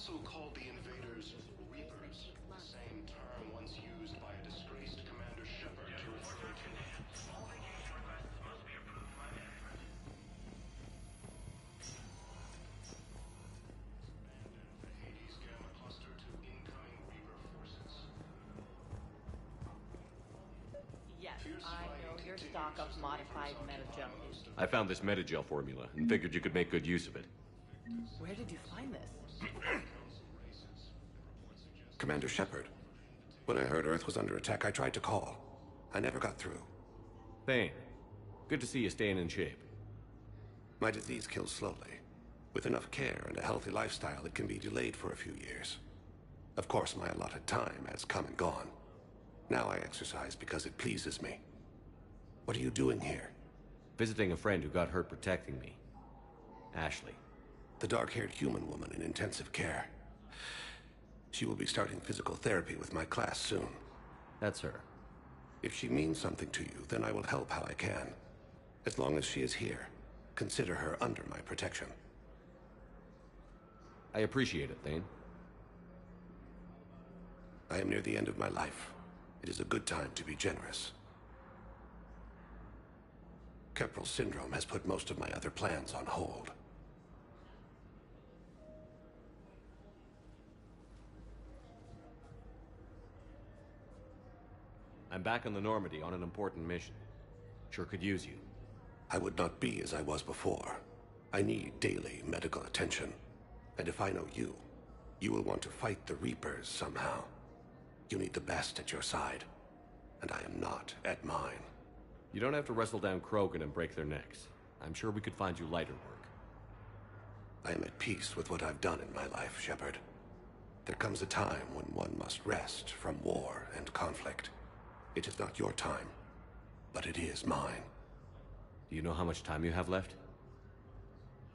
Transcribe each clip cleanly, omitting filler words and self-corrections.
also called the invaders Reapers, the same term once used by a disgraced Commander Shepard to refer to... All vacation requests must be approved by management. Abandoned the Hades Gamma Cluster to incoming Reaper forces. Yes, I know your stock of modified metagel is... I found this metagel formula and figured you could make good use of it. Where did you find this? Commander Shepard. When I heard Earth was under attack, I tried to call. I never got through. Thane, good to see you staying in shape. My disease kills slowly. With enough care and a healthy lifestyle, it can be delayed for a few years. Of course, my allotted time has come and gone. Now I exercise because it pleases me. What are you doing here? Visiting a friend who got hurt protecting me. Ashley. The dark-haired human woman in intensive care. She will be starting physical therapy with my class soon. That's her. If she means something to you, then I will help how I can. As long as she is here, consider her under my protection. I appreciate it, Thane. I am near the end of my life. It is a good time to be generous. Keppel syndrome has put most of my other plans on hold. I'm back on the Normandy on an important mission. Sure could use you. I would not be as I was before. I need daily medical attention. And if I know you, you will want to fight the Reapers somehow. You need the best at your side. And I am not at mine. You don't have to wrestle down Krogan and break their necks. I'm sure we could find you lighter work. I am at peace with what I've done in my life, Shepard. There comes a time when one must rest from war and conflict. It is not your time, but it is mine. Do you know how much time you have left?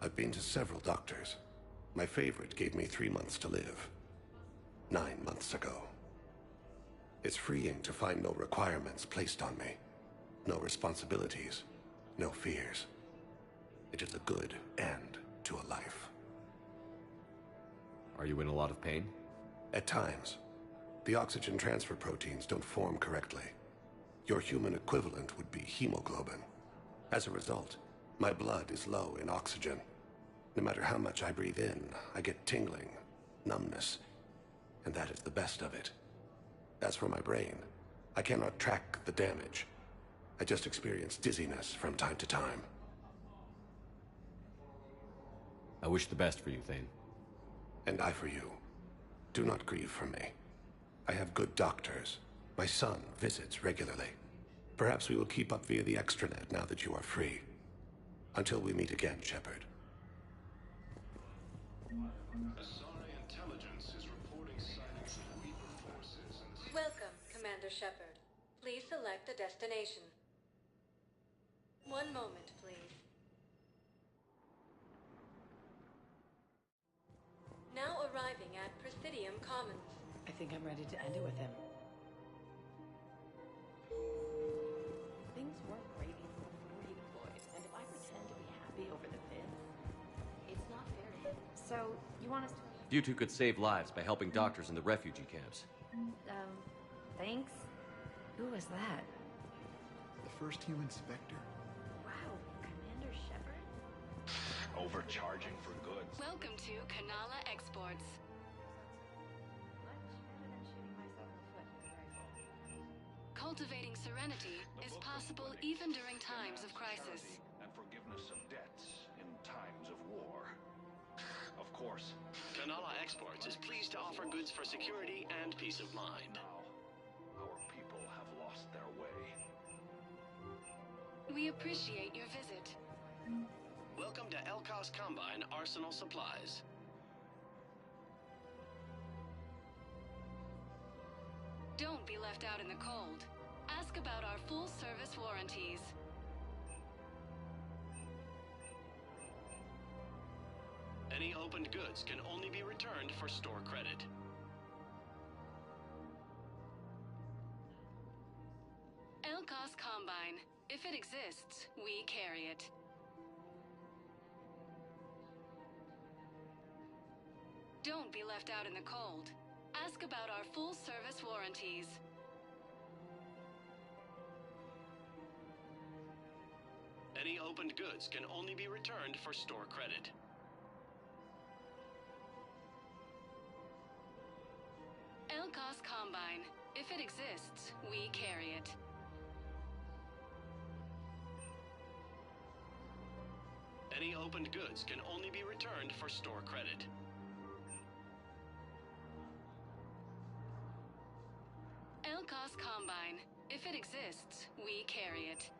I've been to several doctors. My favorite gave me 3 months to live. 9 months ago. It's freeing to find no requirements placed on me. No responsibilities. No fears. It is a good end to a life. Are you in a lot of pain? At times. The oxygen transfer proteins don't form correctly. Your human equivalent would be hemoglobin. As a result, my blood is low in oxygen. No matter how much I breathe in, I get tingling, numbness, and that is the best of it. As for my brain, I cannot track the damage. I just experience dizziness from time to time. I wish the best for you, Thane. And I for you. Do not grieve for me. I have good doctors. My son visits regularly. Perhaps we will keep up via the extranet now that you are free. Until we meet again, Shepard. Asari intelligence is reporting sightings of Reaper forces in the... Welcome, Commander Shepard. Please select a destination. One moment, please. Now arriving at Presidium Commons. I think I'm ready to end it with him. Things weren't great even before he deployed, and if I pretend to be happy over the fifth, it's not fair to him. So, you want us to... You two could save lives by helping doctors in the refugee camps. Thanks? Who was that? The first human Spectre. Wow, Commander Shepard? Overcharging for goods. Welcome to Kanala Exports. Much better than shooting myself in the foot with a rifle. Cultivating serenity is possible even during times of crisis. And forgiveness of debts in times of war. Of course. Kanala Exports is pleased to offer goods for security and peace of mind. Now, our people have lost their way. We appreciate your visit. Welcome to Elkos Combine Arsenal Supplies. Don't be left out in the cold. Ask about our full-service warranties. Any opened goods can only be returned for store credit. Elkos Combine. If it exists, we carry it. Don't be left out in the cold. Ask about our full-service warranties. Any opened goods can only be returned for store credit. Elkos Combine. If it exists, we carry it. Any opened goods can only be returned for store credit. Elkos Combine. If it exists, we carry it.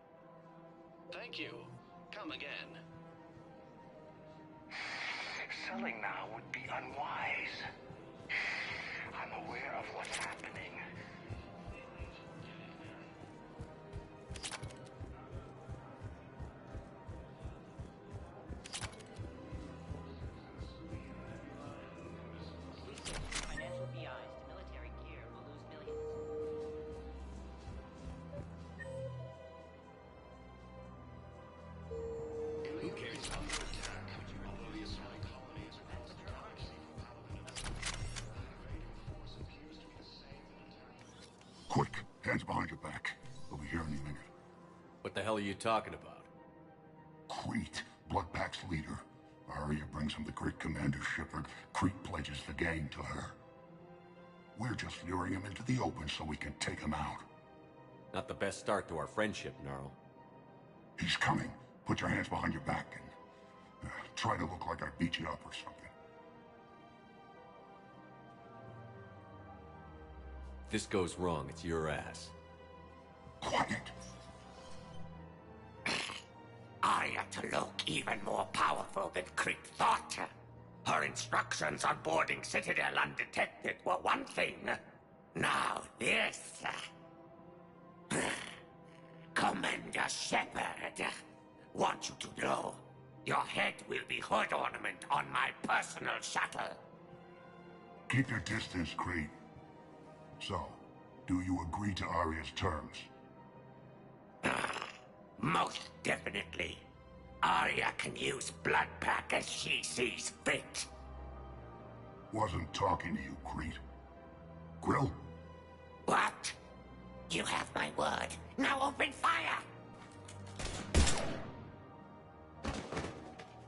Thank you. Come again. Selling now would be unwise. I'm aware of what's happening. Financial BIs to military gear will lose millions. Who cares? Under attack. Although the Asari colony is across the galaxy from Palaven, the invading force appears to be the same military. Quick, hands behind your back. We'll be here any minute. What the hell are you talking about? Crete, Bloodpack's leader. Arya brings him the great Commander Shepard. Crete pledges the gang to her. We're just luring him into the open so we can take him out. Not the best start to our friendship, Gnarl. He's coming. Put your hands behind your back and try to look like I beat you up or something. If this goes wrong, it's your ass. Quiet. Arya to look even more powerful than Crete thought. Her instructions on boarding Citadel undetected were one thing. Now this. Commander Shepard, want you to know, your head will be hood ornament on my personal shuttle. Keep your distance, Crete. So, do you agree to Arya's terms? Most definitely. Arya can use Bloodpack as she sees fit. Wasn't talking to you, Crete. Grill? What? You have my word. Now open fire!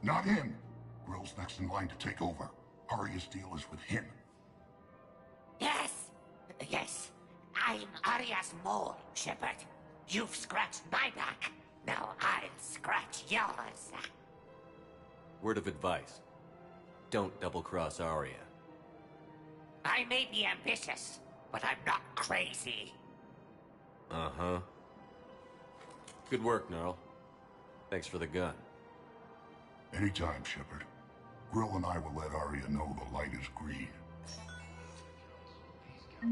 Not him. Grill's next in line to take over. Arya's deal is with him. Yes. I'm Arya's mole, Shepard. You've scratched my back. Now I'll scratch yours. Word of advice. Don't double-cross Arya. I may be ambitious, but I'm not crazy. Uh-huh. Good work, Gnarl. Thanks for the gun. Anytime, Shepard. Grill and I will let Arya know the light is green. The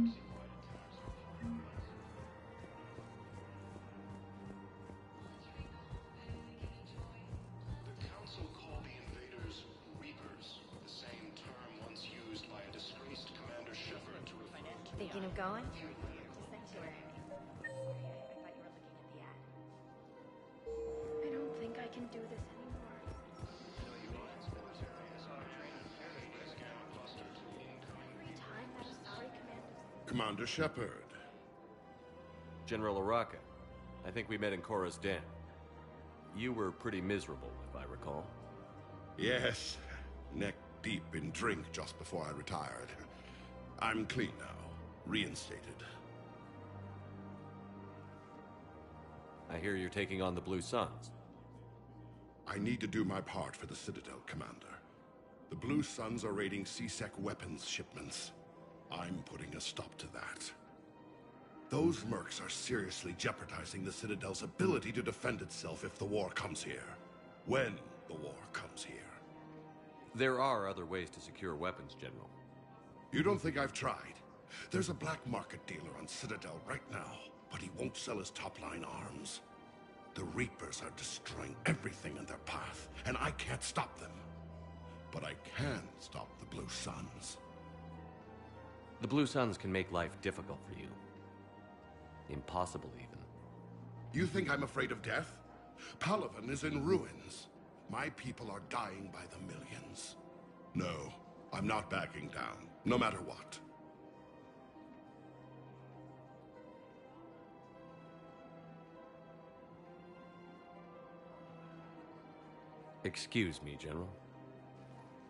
Council called the invaders Reapers, the same term once used by a disgraced Commander Shepard to refer to... Thinking of going? To Sanctuary. Sorry, I thought you were looking at the ad. I don't think I can do this anymore. Every time that Asari Commander Shepard. General Araka. I think we met in Korra's den. You were pretty miserable, if I recall. Yes, neck deep in drink just before I retired. I'm clean now, reinstated. I hear you're taking on the Blue Suns. I need to do my part for the Citadel, Commander. The Blue Suns are raiding C-Sec weapons shipments. I'm putting a stop to that. Those mercs are seriously jeopardizing the Citadel's ability to defend itself if the war comes here. When the war comes here. There are other ways to secure weapons, General. You don't think I've tried? There's a black market dealer on Citadel right now, but he won't sell his top-line arms. The Reapers are destroying everything in their path, and I can't stop them. But I can stop the Blue Suns. The Blue Suns can make life difficult for you. Impossible, even. You think I'm afraid of death? Palaven is in ruins. My people are dying by the millions. No, I'm not backing down, no matter what. Excuse me, General.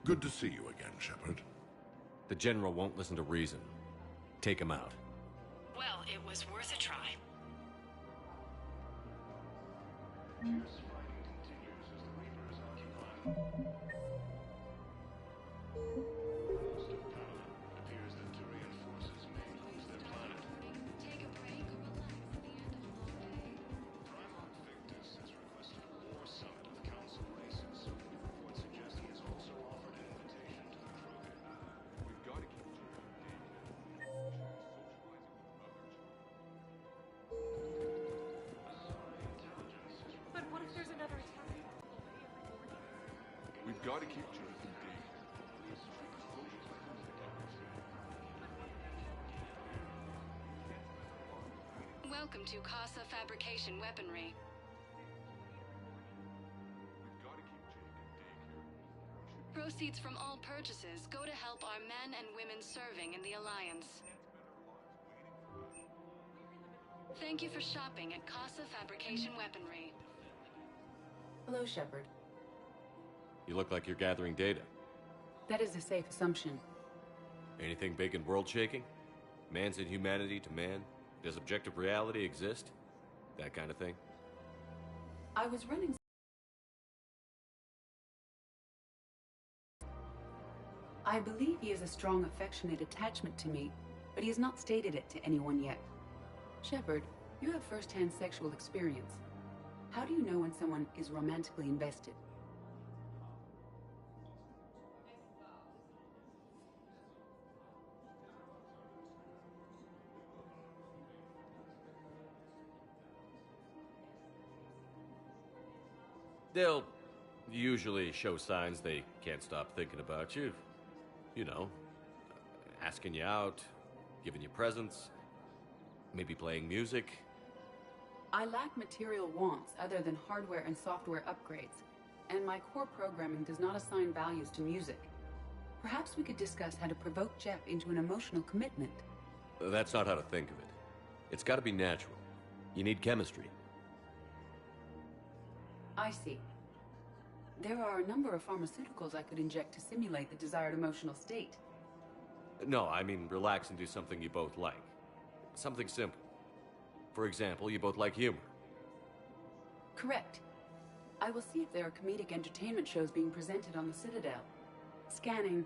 Good to see you again, Shepard. The General won't listen to reason. Take him out. Well, it was worth a try. But what if there's another attack? We've got to keep Jonathan Day. Welcome to Casa Fabrication Weaponry. We've got to keep Jake and Day here. Proceeds from all purchases go to help our men and women serving in the Alliance. Thank you for shopping at Casa Fabrication Weaponry. Hello, Shepard. You look like you're gathering data. That is a safe assumption. Anything big and world-shaking? Man's inhumanity to man? Does objective reality exist? That kind of thing? I was running... I believe he has a strong affectionate attachment to me, but he has not stated it to anyone yet. Shepard, you have first-hand sexual experience. How do you know when someone is romantically invested? They'll usually show signs they can't stop thinking about you. You know, asking you out, giving you presents, maybe playing music. I lack material wants other than hardware and software upgrades, and my core programming does not assign values to music. Perhaps we could discuss how to provoke Jeff into an emotional commitment. That's not how to think of it. It's got to be natural. You need chemistry. I see. There are a number of pharmaceuticals I could inject to simulate the desired emotional state. No, I mean relax and do something you both like. Something simple. For example, you both like humor. Correct. I will see if there are comedic entertainment shows being presented on the Citadel. Scanning.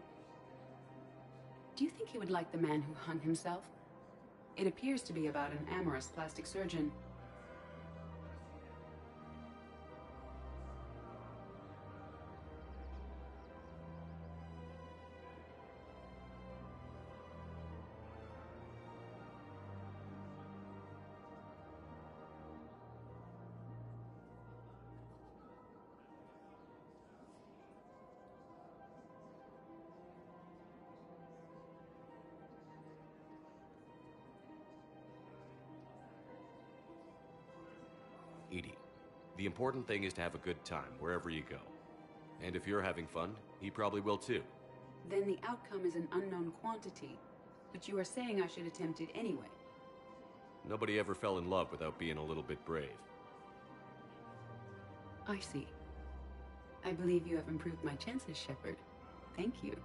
Do you think he would like The Man Who Hung Himself? It appears to be about an amorous plastic surgeon. Edie, the important thing is to have a good time wherever you go. And if you're having fun, he probably will too. Then the outcome is an unknown quantity. But you are saying I should attempt it anyway. Nobody ever fell in love without being a little bit brave. I see. I believe you have improved my chances, Shepard. Thank you.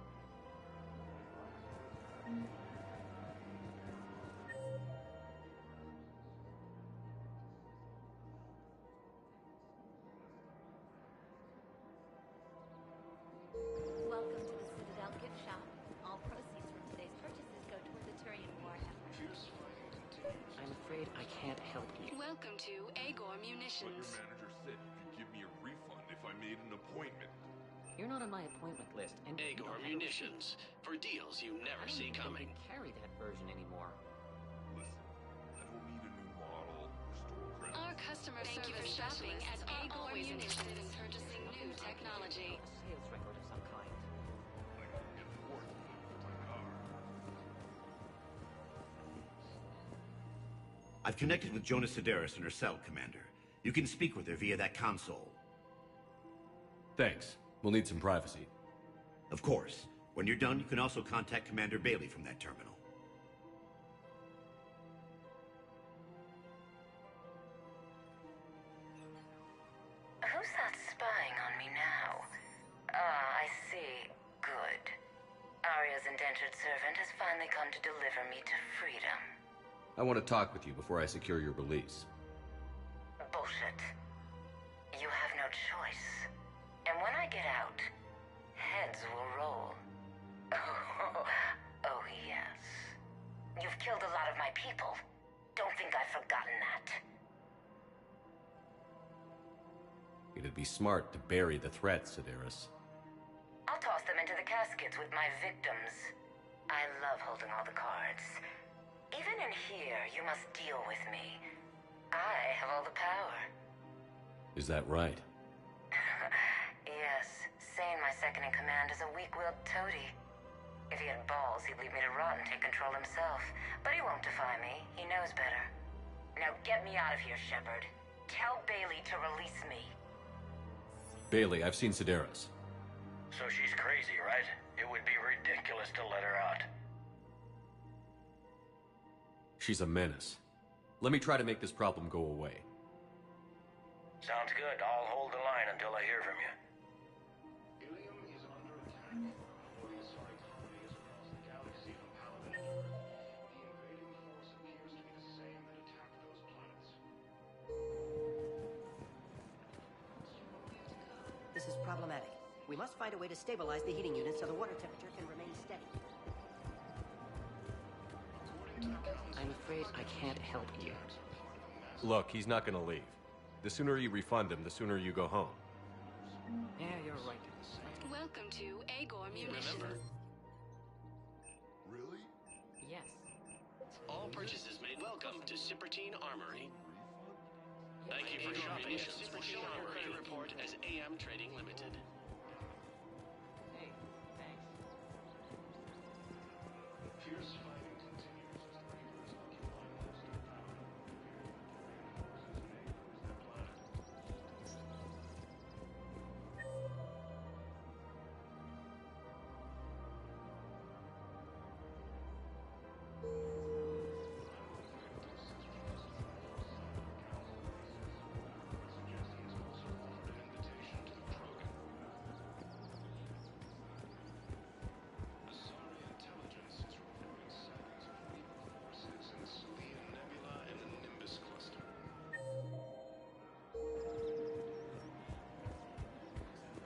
Welcome to the Citadel gift shop. All proceeds from today's purchases go toward the Turian war effort. I'm afraid I can't help you. Welcome to Agor But your Munitions. manager said you could give me a refund if I made an appointment. You're not on my appointment list, and Agor Munitions, for deals you never see coming. Carry that version anymore. Listen, I don't need a new model or store credit. Our customer service shopping at Agor Munitions and purchasing new technology. A sales record of some kind. I gotta get to work with my car. I've connected with Jonas Sedaris in her cell, Commander. You can speak with her via that console. Thanks. We'll need some privacy. Of course. When you're done, you can also contact Commander Bailey from that terminal. Who's that spying on me now? Ah, I see. Good. Arya's indentured servant has finally come to deliver me to freedom. I want to talk with you before I secure your release. Bullshit. You have no choice. And when I get out, heads will roll. Oh, yes. You've killed a lot of my people. Don't think I've forgotten that. It'd be smart to bury the threat, Sedaris. I'll toss them into the caskets with my victims. I love holding all the cards. Even in here, you must deal with me. I have all the power. Is that right? Yes, Sane, my second-in-command, is a weak-willed toady. If he had balls, he'd leave me to rot and take control himself. But he won't defy me. He knows better. Now get me out of here, Shepard. Tell Bailey to release me. Bailey, I've seen Sedaris. So she's crazy, right? It would be ridiculous to let her out. She's a menace. Let me try to make this problem go away. Sounds good. I'll hold the line until I hear from you. Ilium is under attack. Prehistoric colonies across the galaxy from Paladin and Earth. The invading force appears to be the same that attacked those planets. This is problematic. We must find a way to stabilize the heating unit so the water temperature can remain steady. I'm afraid I can't help you. Look, he's not gonna leave. The sooner you refund him, the sooner you go home. Yeah, you're right. Welcome to Agor Munition. Really? Yes. All purchases made. Welcome to Sippertine Armory. Thank you for shopping at Sippertine Armory. Credit report as AM Trading Limited. Hey, thanks. Fierce fighting continues as the Reapers occupy most of Paladin.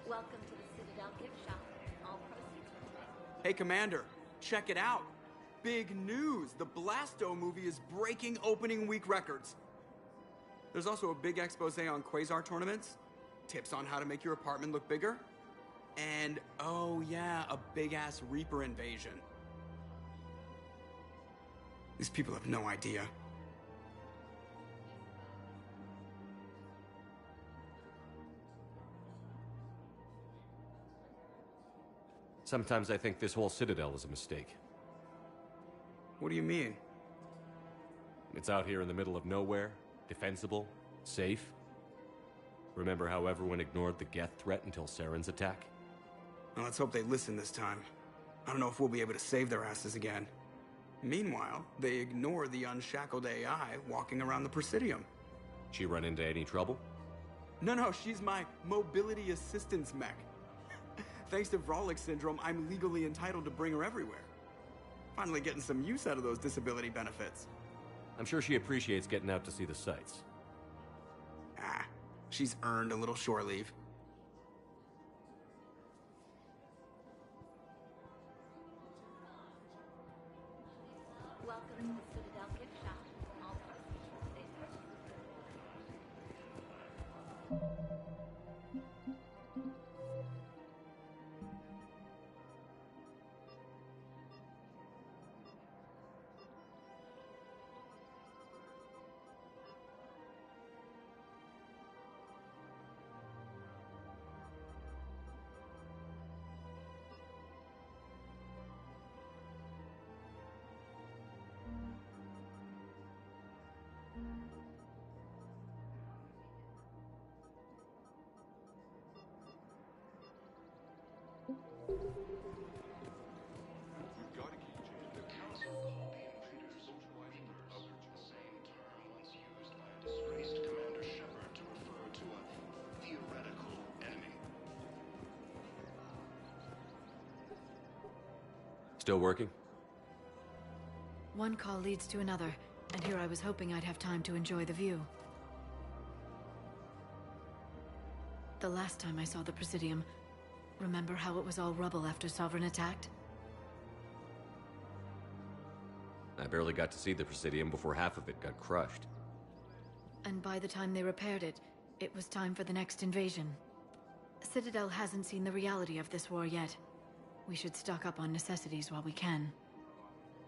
Welcome to the Citadel gift shop. All proceeds from Hey, Commander, check it out. Big news! The Blasto movie is breaking opening week records. There's also a big expose on Quasar tournaments, tips on how to make your apartment look bigger, and, oh yeah, a big-ass Reaper invasion. These people have no idea. Sometimes I think this whole Citadel is a mistake. What do you mean? It's out here in the middle of nowhere, defensible, safe. Remember how everyone ignored the Geth threat until Saren's attack? Well, let's hope they listen this time. I don't know if we'll be able to save their asses again. Meanwhile, they ignore the unshackled AI walking around the Presidium. She run into any trouble? No, she's my mobility assistance mech. Thanks to Vrolic syndrome, I'm legally entitled to bring her everywhere. Finally getting some use out of those disability benefits. I'm sure she appreciates getting out to see the sights. Ah, she's earned a little shore leave. Welcome to the Citadel gift shop. All proceeds from Still working? One call leads to another, and here I was hoping I'd have time to enjoy the view. The last time I saw the Presidium, remember how it was all rubble after Sovereign attacked? I barely got to see the Presidium before half of it got crushed. And by the time they repaired it, it was time for the next invasion. Citadel hasn't seen the reality of this war yet. We should stock up on necessities while we can.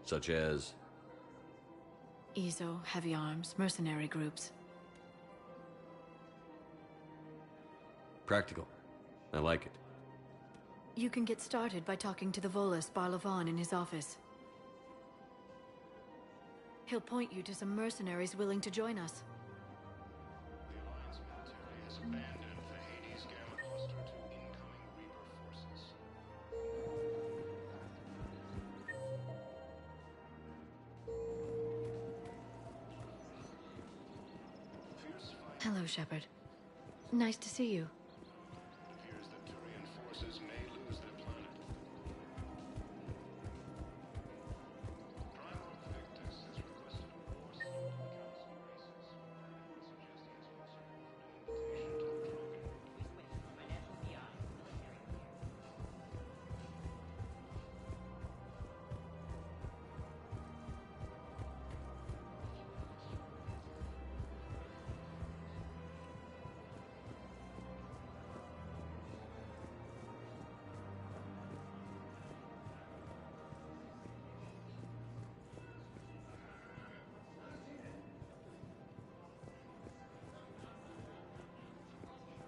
Such as? EZO, heavy arms, mercenary groups. Practical. I like it. You can get started by talking to the Volus Barlavon in his office. He'll point you to some mercenaries willing to join us. The Alliance military has abandoned the Hades Gamma Cluster to incoming Reaper forces. Fierce fight. Hello, Shepard. Nice to see you. It appears that Turian forces may lose their planet. Primal Victus has requested a war summit of the Council of Races, suggesting it's also offered an invitation to the Krogan.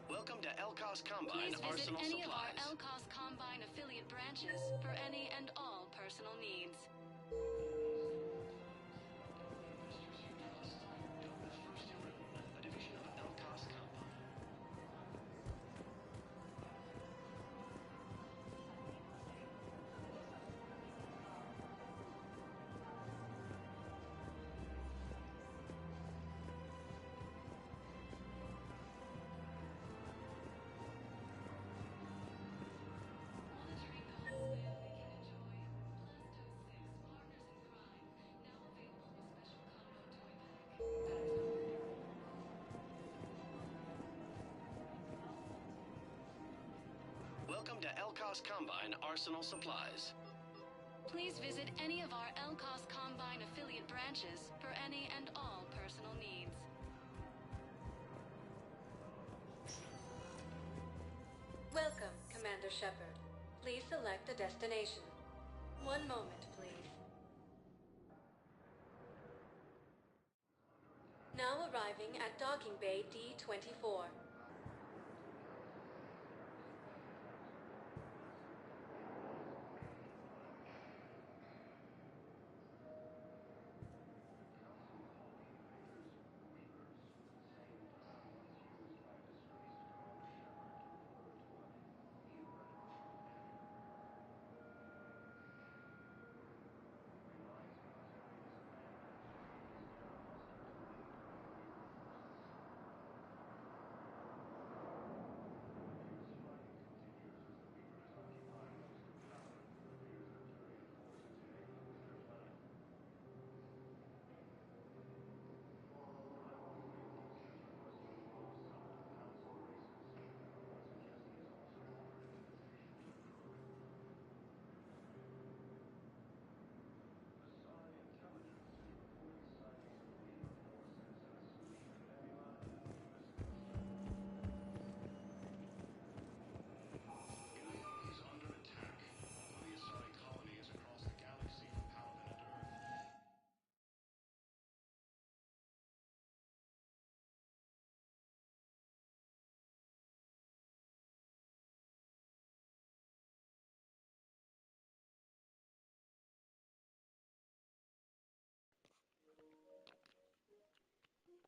Welcome to Elcos Combine Please visit Arsenal any of our Supplies. Elcos Combine affiliate branches for any and all personal needs. A division of Elcos Combine. Welcome to Elcos Combine Arsenal Supplies. Please visit any of our Elcos Combine affiliate branches for any and all personal needs. Welcome, Commander Shepard. Please select a destination. One moment, please. Now arriving at Docking Bay D-24.